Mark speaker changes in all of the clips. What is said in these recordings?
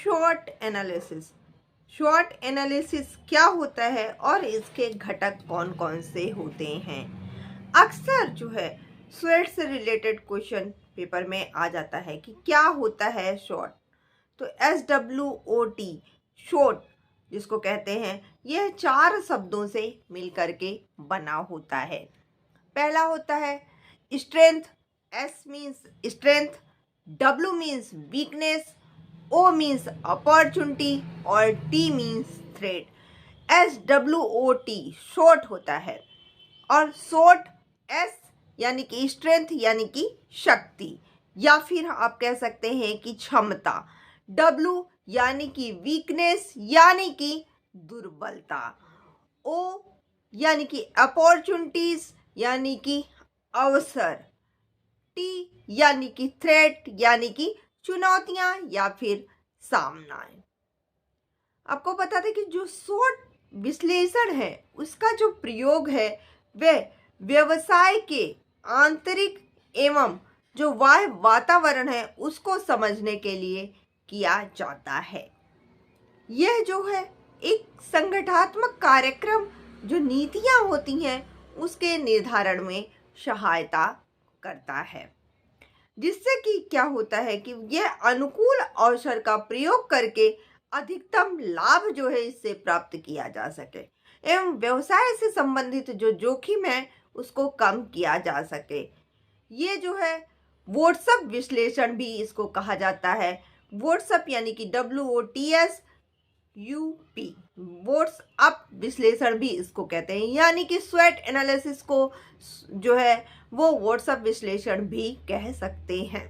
Speaker 1: Short analysis. Short analysis क्या होता है और इसके घटक कौन कौन से होते हैं? अक्सर जो है स्वेट से रिलेटेड क्वेश्चन पेपर में आ जाता है कि क्या होता है शॉर्ट। तो SWOT शॉर्ट जिसको कहते हैं, यह 4 शब्दों से मिल करके बना होता है। पहला होता है strength. S means strength, W means weakness, O means opportunity और T means threat. SWOT short होता है। और शॉर्ट S यानी कि स्ट्रेंथ यानी कि शक्ति, या फिर आप कह सकते हैं कि क्षमता। W यानी कि वीकनेस यानी कि दुर्बलता। O यानी कि अपॉर्चुनिटीज यानी कि अवसर। T यानी कि थ्रेट यानी कि चुनौतियां या फिर सामनाएं। आपको बता दें कि जो शॉर्ट विश्लेषण है उसका जो प्रयोग है वह व्यवसाय के आंतरिक एवं जो बाह्य वातावरण है उसको समझने के लिए किया जाता है। यह जो है एक संगठनात्मक कार्यक्रम जो नीतियां होती हैं उसके निर्धारण में सहायता करता है, जिससे कि क्या होता है कि यह अनुकूल अवसर का प्रयोग करके अधिकतम लाभ जो है इससे प्राप्त किया जा सके एवं व्यवसाय से संबंधित जो जोखिम है उसको कम किया जा सके। ये जो है व्हाट्सएप विश्लेषण भी इसको कहा जाता है। व्हाट्सएप यानी कि WOTSUP, व्हाट्सएप विश्लेषण भी इसको कहते हैं, यानी कि स्वेट एनालिसिस को जो है वो व्हाट्सएप विश्लेषण भी कह सकते हैं।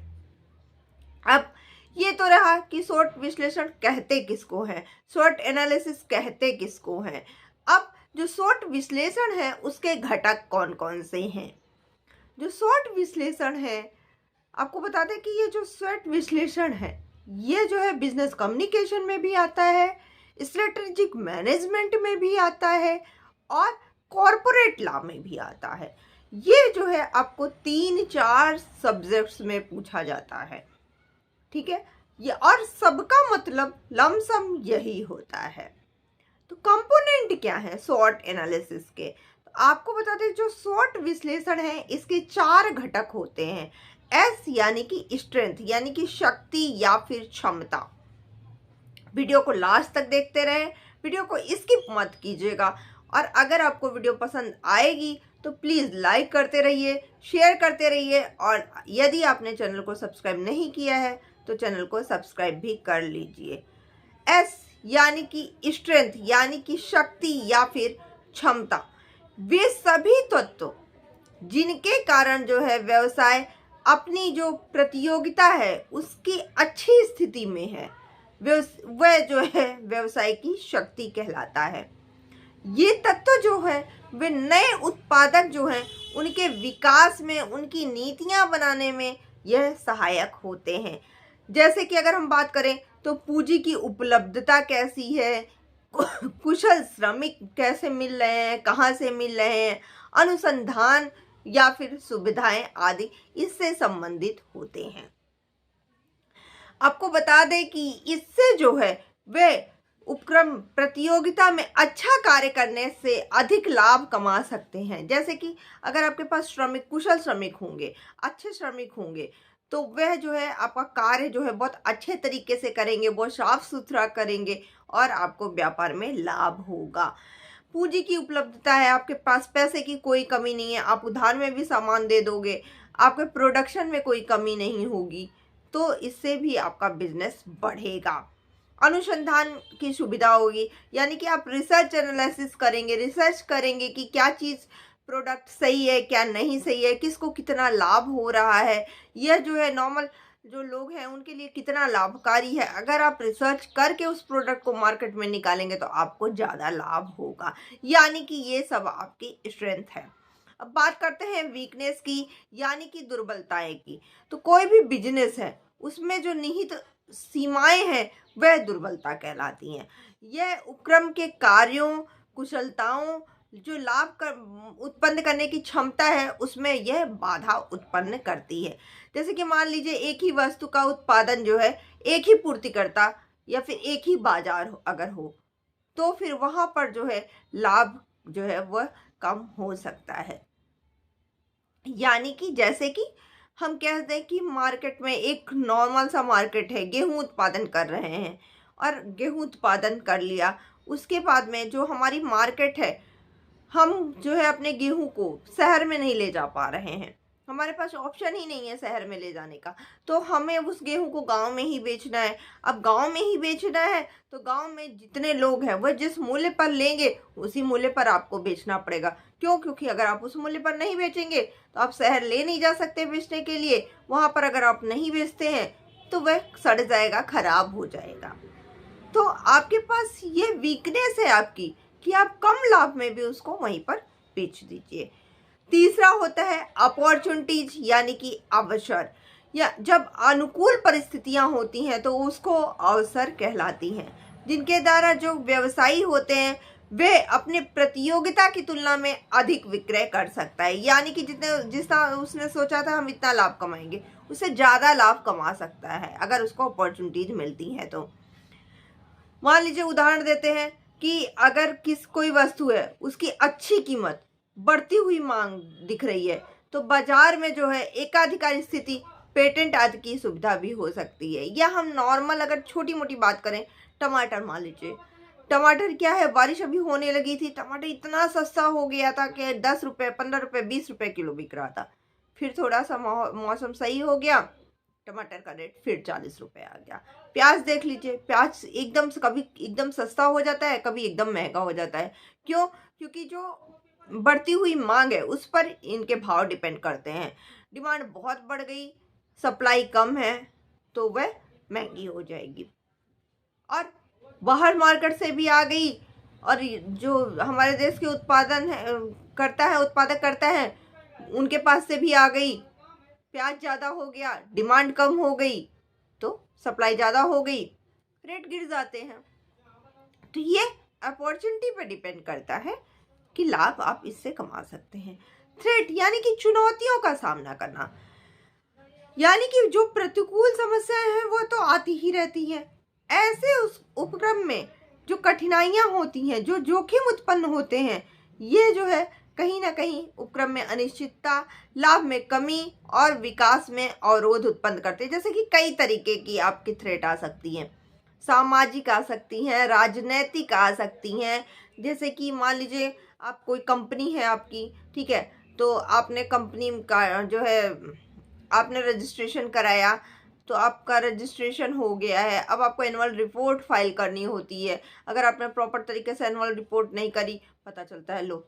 Speaker 1: अब ये तो रहा कि शॉर्ट विश्लेषण कहते किसको है, शॉर्ट एनालिसिस कहते किसको है। अब जो शॉर्ट विश्लेषण है उसके घटक कौन कौन से हैं? जो शॉर्ट विश्लेषण है, आपको बता दें कि ये जो शॉर्ट विश्लेषण है ये जो है बिजनेस कम्युनिकेशन में भी आता है, स्ट्रेटेजिक मैनेजमेंट में भी आता है और कॉरपोरेट लॉ में भी आता है। ये जो है आपको 3-4 सब्जेक्ट्स में पूछा जाता है, ठीक है। ये और सबका मतलब लमसम यही होता है। तो कंपोनेंट क्या है शॉर्ट एनालिसिस के? तो आपको बता दें जो शॉर्ट विश्लेषण है इसके 4 घटक होते हैं। S यानी कि स्ट्रेंथ यानी कि शक्ति या फिर क्षमता। वीडियो को लास्ट तक देखते रहें, वीडियो को स्किप मत कीजिएगा। और अगर आपको वीडियो पसंद आएगी तो प्लीज़ लाइक करते रहिए, शेयर करते रहिए, और यदि आपने चैनल को सब्सक्राइब नहीं किया है तो चैनल को सब्सक्राइब भी कर लीजिए। S यानी कि स्ट्रेंथ यानी कि शक्ति या फिर क्षमता, वे सभी तत्व जिनके कारण जो है व्यवसाय अपनी जो प्रतियोगिता है उसकी अच्छी स्थिति में है, वह जो है व्यवसाय की शक्ति कहलाता है। ये तत्व जो है वे नए उत्पादक जो हैं उनके विकास में, उनकी नीतियां बनाने में यह सहायक होते हैं। जैसे कि अगर हम बात करें तो पूंजी की उपलब्धता कैसी है, कुशल श्रमिक कैसे मिल रहे हैं, कहाँ से मिल रहे हैं, अनुसंधान या फिर सुविधाएं आदि इससे संबंधित होते हैं। आपको बता दें कि इससे जो है वे उपक्रम प्रतियोगिता में अच्छा कार्य करने से अधिक लाभ कमा सकते हैं। जैसे कि अगर आपके पास श्रमिक, कुशल श्रमिक होंगे, अच्छे श्रमिक होंगे, तो वह जो है आपका कार्य जो है बहुत अच्छे तरीके से करेंगे, बहुत साफ सुथरा करेंगे और आपको व्यापार में लाभ होगा। पूंजी की उपलब्धता है, आपके पास पैसे की कोई कमी नहीं है, आप उधार में भी सामान दे दोगे, आपके प्रोडक्शन में कोई कमी नहीं होगी, तो इससे भी आपका बिजनेस बढ़ेगा। अनुसंधान की सुविधा होगी, यानी कि आप रिसर्च एनालिसिस करेंगे, रिसर्च करेंगे कि क्या चीज़ प्रोडक्ट सही है, क्या नहीं सही है, किसको कितना लाभ हो रहा है, यह जो है नॉर्मल जो लोग हैं उनके लिए कितना लाभकारी है। अगर आप रिसर्च करके उस प्रोडक्ट को मार्केट में निकालेंगे तो आपको ज़्यादा लाभ होगा, यानी कि ये सब आपकी स्ट्रेंथ है। अब बात करते हैं वीकनेस की, यानी कि दुर्बलताएं की। तो कोई भी बिजनेस है उसमें जो निहित सीमाएं हैं वह दुर्बलता कहलाती हैं। यह उपक्रम के कार्यों, कुशलताओं, जो लाभ उत्पन्न करने की क्षमता है उसमें यह बाधा उत्पन्न करती है। जैसे कि मान लीजिए एक ही वस्तु का उत्पादन जो है एक ही पूर्तिकर्ता या फिर एक ही बाजार अगर हो, तो फिर वहां पर जो है लाभ जो है वह कम हो सकता है। यानी कि जैसे कि हम कहते हैं कि मार्केट में एक नॉर्मल सा मार्केट है, गेहूं उत्पादन कर रहे हैं और गेहूं उत्पादन कर लिया, उसके बाद में जो हमारी मार्केट है, हम जो है अपने गेहूं को शहर में नहीं ले जा पा रहे हैं, हमारे पास ऑप्शन ही नहीं है शहर में ले जाने का, तो हमें उस गेहूं को गांव में ही बेचना है। अब गांव में ही बेचना है तो गांव में जितने लोग हैं वह जिस मूल्य पर लेंगे उसी मूल्य पर आपको बेचना पड़ेगा। क्यों? क्योंकि अगर आप उस मूल्य पर नहीं बेचेंगे तो आप शहर ले नहीं जा सकते बेचने के लिए। वहां पर अगर आप नहीं बेचते हैं तो वह सड़ जाएगा, खराब हो जाएगा। तो आपके पास ये वीकनेस है आपकी कि आप कम लाभ में भी उसको वहीं पर बेच दीजिए। तीसरा होता है अपॉर्चुनिटीज, यानी कि अवसर, या जब अनुकूल परिस्थितियां होती हैं तो उसको अवसर कहलाती हैं, जिनके द्वारा जो व्यवसायी होते हैं वे अपने प्रतियोगिता की तुलना में अधिक विक्रय कर सकता है। यानी कि जितना उसने सोचा था हम इतना लाभ कमाएंगे, उससे ज्यादा लाभ कमा सकता है अगर उसको अपॉर्चुनिटीज मिलती हैं। तो मान लीजिए, उदाहरण देते हैं कि अगर कोई वस्तु है, उसकी अच्छी कीमत, बढ़ती हुई मांग दिख रही है, तो बाजार में जो है एकाधिकार स्थिति, पेटेंट आदि की सुविधा भी हो सकती है। या हम नॉर्मल अगर छोटी मोटी बात करें, टमाटर मान लीजिए, टमाटर क्या है, बारिश अभी होने लगी थी, टमाटर इतना सस्ता हो गया था कि 10 रुपए, 15 रुपए, 20 रुपए किलो बिक रहा था। फिर थोड़ा सा मौसम सही हो गया, टमाटर का रेट फिर 40 रुपए आ गया। प्याज देख लीजिए, प्याज एकदम से कभी एकदम सस्ता हो जाता है, कभी एकदम महंगा हो जाता है। क्यों? क्योंकि जो बढ़ती हुई मांग है उस पर इनके भाव डिपेंड करते हैं। डिमांड बहुत बढ़ गई, सप्लाई कम है, तो वह महंगी हो जाएगी। और बाहर मार्केट से भी आ गई, और जो हमारे देश के उत्पादक करता है उनके पास से भी आ गई। प्याज ज़्यादा हो गया, डिमांड कम हो गई, तो सप्लाई ज़्यादा हो गई, रेट गिर जाते हैं। तो ये अपॉर्चुनिटी पर डिपेंड करता है कि लाभ आप इससे कमा सकते हैं। थ्रेट यानी कि चुनौतियों का सामना करना, यानी कि जो प्रतिकूल समस्याएं हैं वो तो आती ही रहती हैं। ऐसे उस उपक्रम में जो कठिनाइयां होती हैं, जो जोखिम उत्पन्न होते हैं, ये जो है कहीं ना कहीं उपक्रम में अनिश्चितता, लाभ में कमी और विकास में अवरोध उत्पन्न करते हैं। जैसे कि कई तरीके की आपकी थ्रेट आ सकती हैं, सामाजिक आ सकती हैं, राजनैतिक आ सकती हैं। जैसे कि मान लीजिए आप कोई कंपनी है आपकी, ठीक है, तो आपने कंपनी का जो है आपने रजिस्ट्रेशन कराया, तो आपका रजिस्ट्रेशन हो गया है, अब आपको एनुअल रिपोर्ट फाइल करनी होती है। अगर आपने प्रॉपर तरीके से एनुअल रिपोर्ट नहीं करी, पता चलता है लो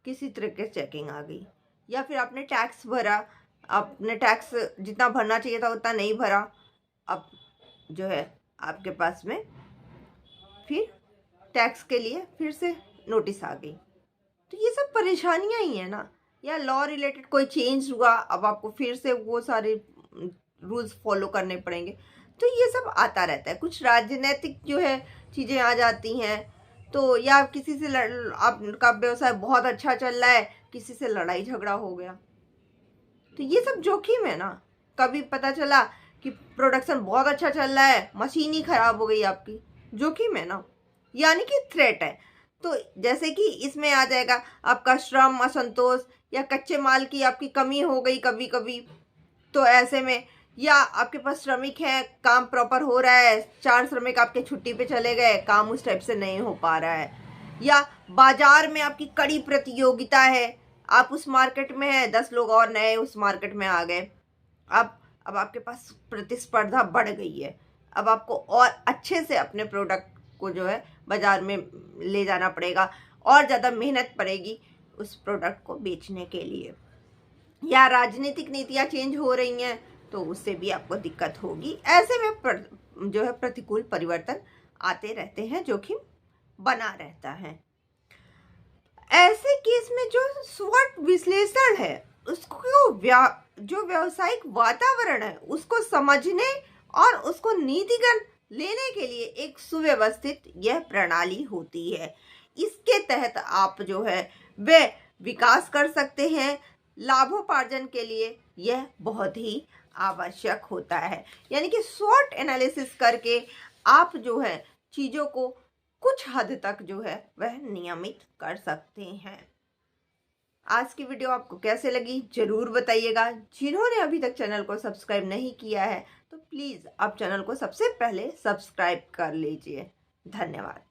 Speaker 1: किसी तरह की चेकिंग आ गई। या फिर आपने टैक्स भरा, आपने टैक्स जितना भरना चाहिए था उतना नहीं भरा, अब जो है आपके पास में फिर टैक्स के लिए फिर से नोटिस आ गई। तो ये सब परेशानियां ही है ना। या लॉ रिलेटेड कोई चेंज हुआ, अब आपको फिर से वो सारे रूल्स फॉलो करने पड़ेंगे। तो ये सब आता रहता है। कुछ राजनीतिक जो है चीज़ें आ जाती हैं, तो या किसी से आपका व्यवसाय बहुत अच्छा चल रहा है, किसी से लड़ाई झगड़ा हो गया, तो ये सब जोखिम है ना। कभी पता चला कि प्रोडक्शन बहुत अच्छा चल रहा है, मशीन ही खराब हो गई आपकी, जोखिम है ना, यानी कि थ्रेट है। तो जैसे कि इसमें आ जाएगा आपका श्रम असंतोष, या कच्चे माल की आपकी कमी हो गई कभी कभी, तो ऐसे में, या आपके पास श्रमिक हैं, काम प्रॉपर हो रहा है, 4 श्रमिक आपके छुट्टी पे चले गए, काम उस टाइप से नहीं हो पा रहा है, या बाजार में आपकी कड़ी प्रतियोगिता है, आप उस मार्केट में हैं, 10 लोग और नए उस मार्केट में आ गए, अब आपके पास प्रतिस्पर्धा बढ़ गई है, अब आपको और अच्छे से अपने प्रोडक्ट को जो है बाजार में ले जाना पड़ेगा, और ज़्यादा मेहनत पड़ेगी उस प्रोडक्ट को बेचने के लिए। या राजनीतिक नीतियाँ चेंज हो रही हैं, तो उससे भी आपको दिक्कत होगी। ऐसे में जो है प्रतिकूल परिवर्तन आते रहते हैं, जोखिम बना रहता है। ऐसे केस में जो स्वॉट विश्लेषण है, उसको जो व्यावसायिक वातावरण है उसको समझने और उसको नीतिगत लेने के लिए एक सुव्यवस्थित यह प्रणाली होती है। इसके तहत आप जो है वे विकास कर सकते हैं। लाभोपार्जन के लिए यह बहुत ही आवश्यक होता है। यानी कि स्वॉट एनालिसिस करके आप जो है चीज़ों को कुछ हद तक जो है वह नियमित कर सकते हैं। आज की वीडियो आपको कैसे लगी जरूर बताइएगा। जिन्होंने अभी तक चैनल को सब्सक्राइब नहीं किया है तो प्लीज़ आप चैनल को सबसे पहले सब्सक्राइब कर लीजिए। धन्यवाद।